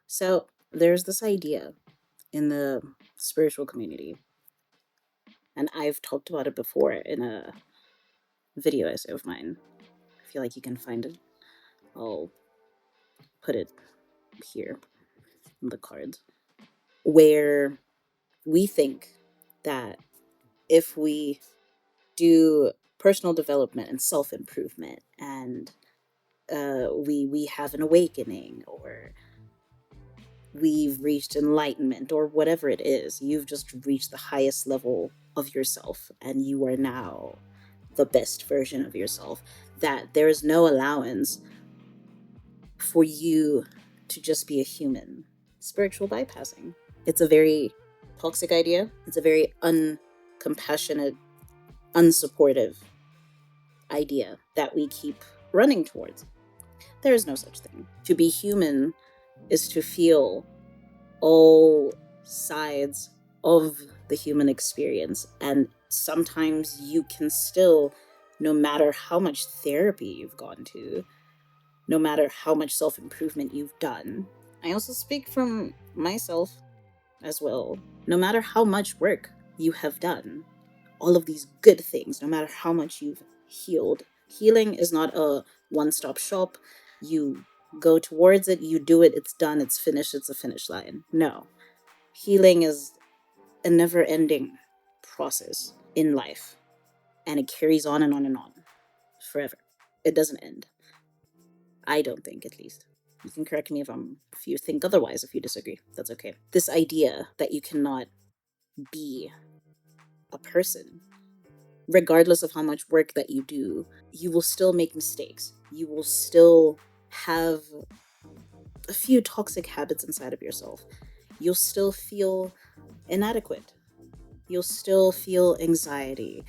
So there's this idea in the spiritual community, and I've talked about it before in a video essay of mine. I feel like you can find it. I'll put it here in the cards, where we think that if we do personal development and self improvement, and we have an awakening, or we've reached enlightenment, or whatever it is, you've just reached the highest level of yourself, and you are now the best version of yourself. That there is no allowance for you to just be a human. Spiritual bypassing. It's a very toxic idea. It's a very uncompassionate, unsupportive idea that we keep running towards. There is no such thing. To be human is to feel all sides of the human experience. And sometimes you can still, no matter how much therapy you've gone to, no matter how much self improvement you've done. I also speak from myself as well. No matter how much work you have done, all of these good things, no matter how much you've healed, healing is not a one stop shop. You go towards it, you do it, it's done, it's finished, it's a finish line. No. Healing is a never ending process in life, and it carries on and on and on forever. It doesn't end. I don't think, at least. You can correct me if you think otherwise, if you disagree. That's okay. This idea that you cannot be a person, regardless of how much work that you do, you will still make mistakes. You will still have a few toxic habits inside of yourself. You'll still feel inadequate. You'll still feel anxiety.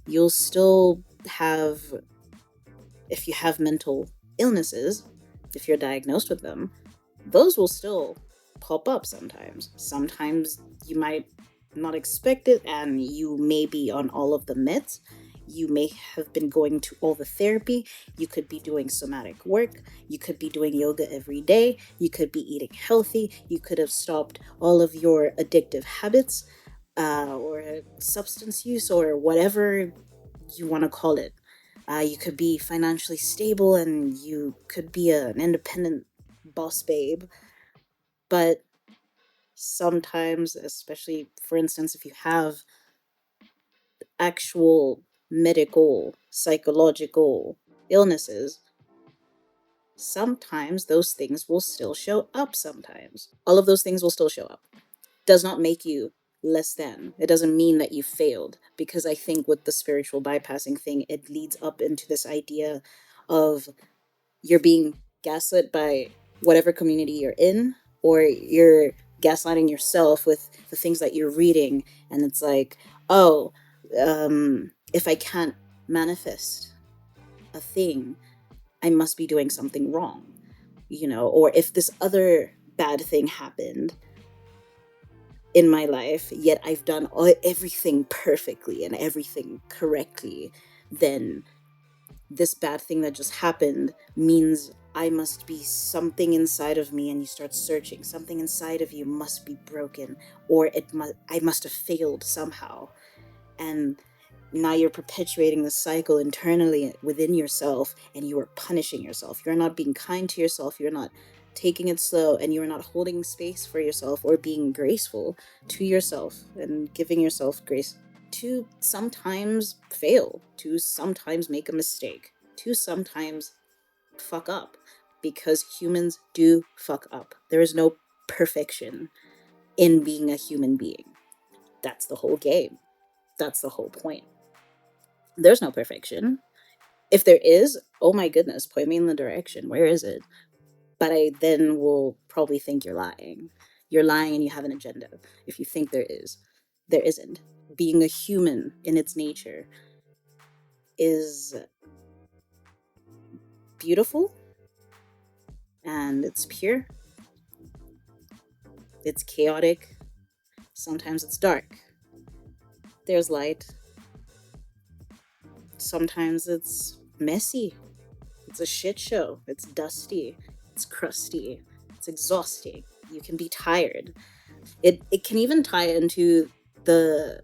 You'll still have, if you have mental illnesses, if you're diagnosed with them, those will still pop up sometimes. Sometimes you might not expect it, and you may be on all of the meds. You may have been going to all the therapy. You could be doing somatic work. You could be doing yoga every day. You could be eating healthy. You could have stopped all of your addictive habits, or substance use, or whatever you want to call it. You could be financially stable, and you could be an independent boss babe. But sometimes, especially for instance, if you have actual medical, psychological illnesses, sometimes those things will still show up. Sometimes all of those things will still show up. Does not make you less than. It doesn't mean that you failed, because I think with the spiritual bypassing thing, it leads up into this idea of you're being gaslit by whatever community you're in, or you're gaslighting yourself with the things that you're reading. And it's like, oh, if I can't manifest a thing, I must be doing something wrong, or if this other bad thing happened in my life, yet I've done everything perfectly and everything correctly, then this bad thing that just happened means I must be something inside of me. And you start searching. Something inside of you must be broken, or I must have failed somehow. And now you're perpetuating the cycle internally within yourself, and you are punishing yourself. You're not being kind to yourself. You're not taking it slow, and you're not holding space for yourself or being graceful to yourself and giving yourself grace to sometimes fail, to sometimes make a mistake, to sometimes fuck up, because humans do fuck up. There is no perfection in being a human being. That's the whole game. That's the whole point. There's no perfection. If there is, oh my goodness, point me in the direction. Where is it? But I then will probably think you're lying. You're lying, and you have an agenda. If you think there is, there isn't. Being a human in its nature is beautiful, and it's pure. It's chaotic. Sometimes it's dark. There's light. Sometimes it's messy. It's a shit show. It's dusty. It's crusty. It's exhausting. You can be tired. It can even tie into the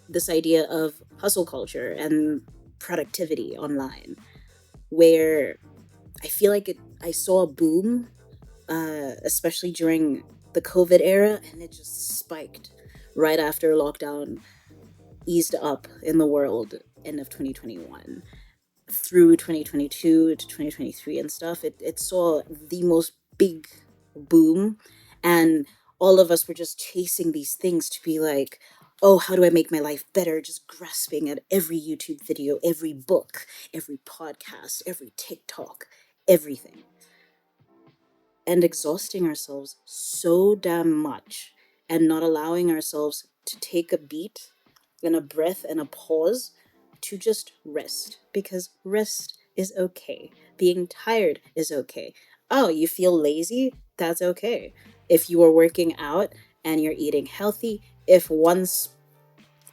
this idea of hustle culture and productivity online, where I feel like I saw a boom, especially during the COVID era, and it just spiked right after lockdown eased up in the world, end of 2021 through 2022 to 2023 and stuff. It saw the most big boom, and all of us were just chasing these things to be like, oh, how do I make my life better? Just grasping at every YouTube video, every book, every podcast, every TikTok, everything, and exhausting ourselves so damn much and not allowing ourselves to take a beat and a breath and a pause to just rest, because rest is okay. Being tired is okay. Oh, you feel lazy? That's okay. If you are working out and you're eating healthy, if once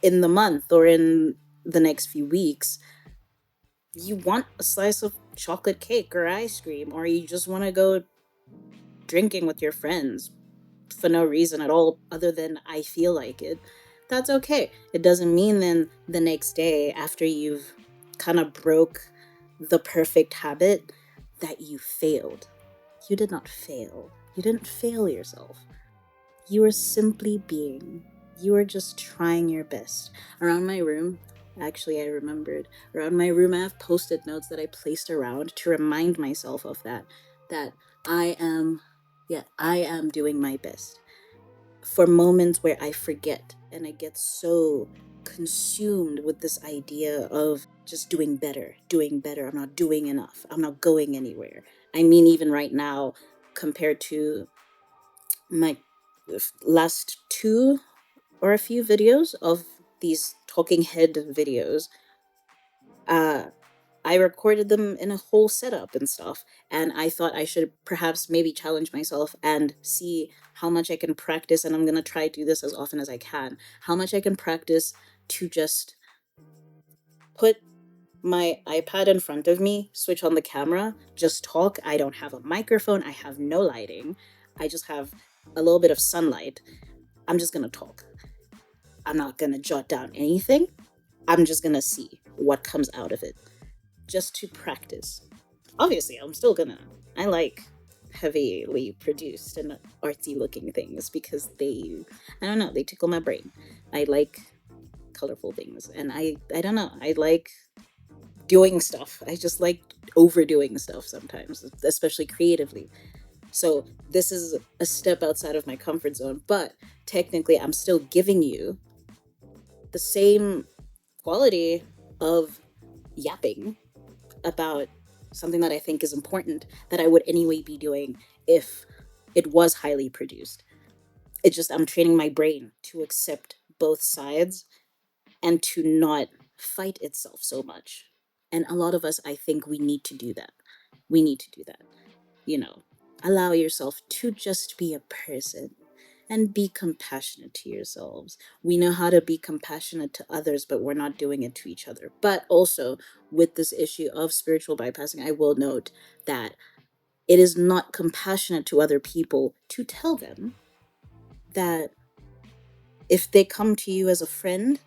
in the month or in the next few weeks you want a slice of chocolate cake or ice cream, or you just want to go drinking with your friends for no reason at all other than I feel like it, that's okay. It doesn't mean then the next day after you've kind of broke the perfect habit that you failed. You did not fail. You didn't fail yourself. You are simply being. You are just trying your best. Around my room, actually, I remembered, around my room, I have post it notes that I placed around to remind myself of that. That I am, yeah, I am doing my best. For moments where I forget and I get so consumed with this idea of just doing better, doing better. I'm not doing enough. I'm not going anywhere. I mean, even right now, compared to my last two or a few videos of these talking head videos, uh, I recorded them in a whole setup and stuff, and I thought I should perhaps maybe challenge myself and see how much I can practice. And I'm gonna try to do this as often as I can. How much I can practice to just put my iPad in front of me, switch on the camera, just talk. I don't have a microphone, I have no lighting, I just have a little bit of sunlight. I'm just gonna talk. I'm not gonna jot down anything. I'm just gonna see what comes out of it, just to practice. Obviously, I'm still gonna. I like heavily produced and artsy looking things because I don't know, they tickle my brain. I like colorful things, and I don't know, I like doing stuff. I just like overdoing stuff sometimes, especially creatively. So this is a step outside of my comfort zone, but technically, I'm still giving you the same quality of yapping about something that I think is important that I would anyway be doing if it was highly produced. It's just I'm training my brain to accept both sides and to not fight itself so much. And a lot of us, I think we need to do that. We need to do that. You know, allow yourself to just be a person and be compassionate to yourselves. We know how to be compassionate to others, but we're not doing it to each other. But also, with this issue of spiritual bypassing, I will note that it is not compassionate to other people to tell them that if they come to you as a friend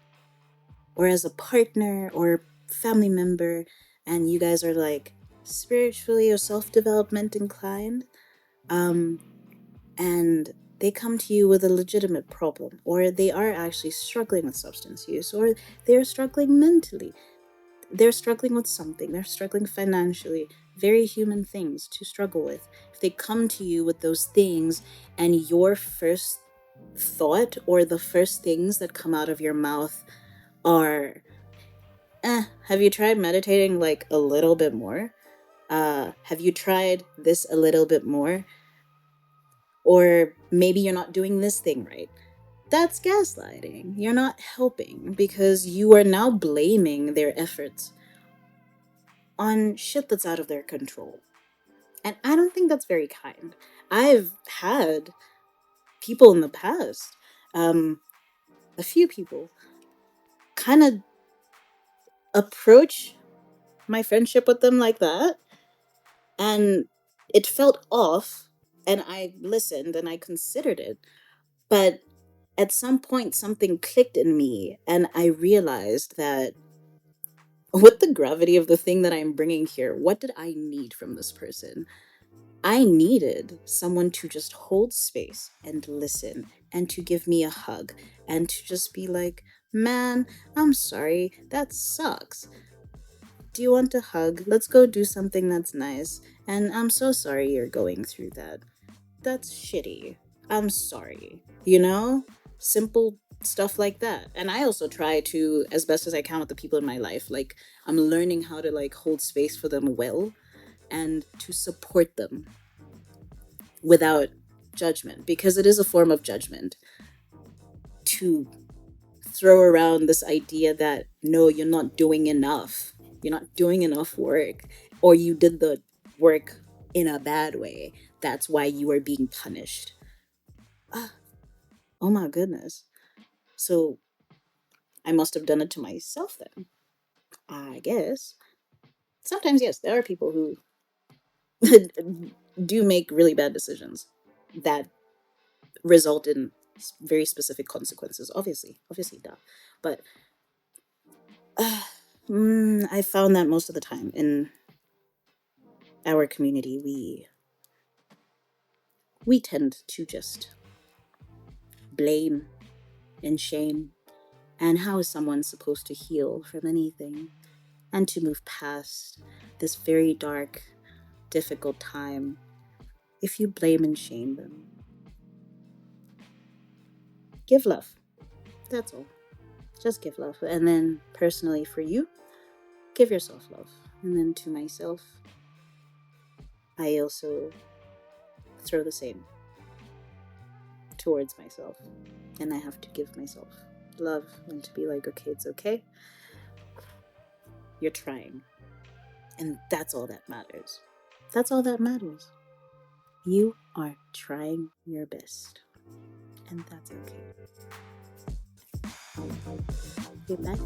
or as a partner or family member and you guys are like spiritually or self-development inclined, um, and they come to you with a legitimate problem, or they are actually struggling with substance use, or they're struggling mentally, they're struggling with something, they're struggling financially, very human things to struggle with. If they come to you with those things and your first thought or the first things that come out of your mouth are, have you tried meditating like a little bit more? Have you tried this a little bit more? Or maybe you're not doing this thing right. That's gaslighting. You're not helping because you are now blaming their efforts on shit that's out of their control. And I don't think that's very kind. I've had people in the past, um, a few people, kind of approach my friendship with them like that. And it felt off And I listened and I considered it. But at some point, something clicked in me, and I realized that with the gravity of the thing that I'm bringing here, what did I need from this person? I needed someone to just hold space and listen and to give me a hug and to just be like, man, I'm sorry, that sucks. Do you want a hug? Let's go do something that's nice. And I'm so sorry you're going through that. That's shitty. I'm sorry. You know? Simple stuff like that. And I also try to, as best as I can with the people in my life, like, I'm learning how to like hold space for them well and to support them without judgment, because it is a form of judgment to throw around this idea that no, you're not doing enough. You're not doing enough work, or you did the work in a bad way. That's why you are being punished. Ah, oh my goodness. So I must have done it to myself then, I guess. Sometimes, yes, there are people who do make really bad decisions that result in very specific consequences. Obviously, duh. But I found that most of the time in our community, we tend to just blame and shame. And how is someone supposed to heal from anything and to move past this very dark, difficult time if you blame and shame them? Give love. That's all. Just give love. And then, personally, for you, give yourself love. And then to myself, I also throw the same towards myself. And I have to give myself love and to be like, okay, it's okay. You're trying. And that's all that matters. That's all that matters. You are trying your best. And that's okay. Goodbye.